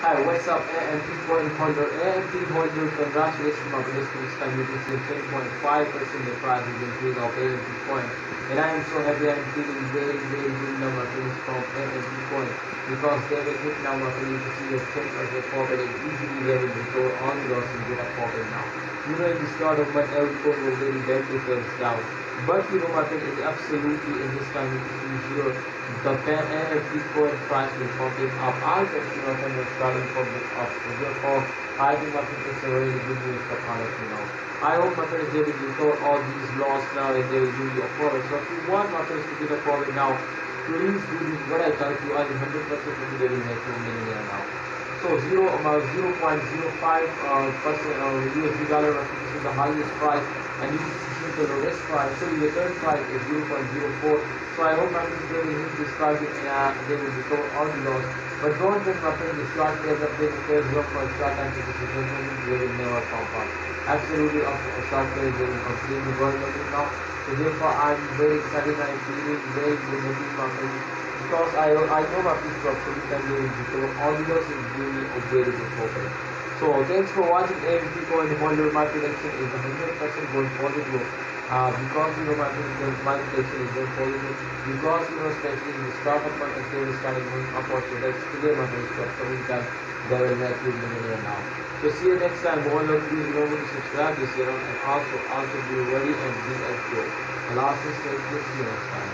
Hi, what's up? AMP coin holder. AMP holder, congratulations on this time. You can see 10.5% the price is increase of AMP coin. And I am so happy. I am feeling very, very good now, my friends, from AMP coin because they will hit now, my friends. You can see the 10% profit and easily they will recover all the losses and get a profit now. You know, in the start of my every coin was very bad if it was down. But you know, my friend, it's absolutely in this time you can see here the NFT coin price will popping up. I can see my friend is starting from this up. Therefore, I think my friend it's a really good news for honestly now. I hope my friends they will recover all these losses now and they will give you a profit. So if you want my friends to get a profit now, please do this what I tell you. I think 100% they will make you a millionaire now. So 0.05 percent USD dollar. This is the highest price, and you can see the lowest price. So the third price is 0.04. So I hope my friends they will hit this target and they will recover all the loss. But don't think my friends the short players up there because look for short time position they will never pop up. Absolutely of short players they will completely burn now. So therefore I'm very excited and I'm feeling very good my friends. Because I know my people absolutely can do it because all the videos is really a very good profit. So thanks for watching AMP coin holder. My prediction is 100% going positive. Because you know my prediction is going positive because you know especially in the startup market they will start going upwards. So that's clear my friends. So every time they will make you millionaire now. So see you next time. Please remember to subscribe this channel and also be ready and be as good. Allah says thank you. See you next time.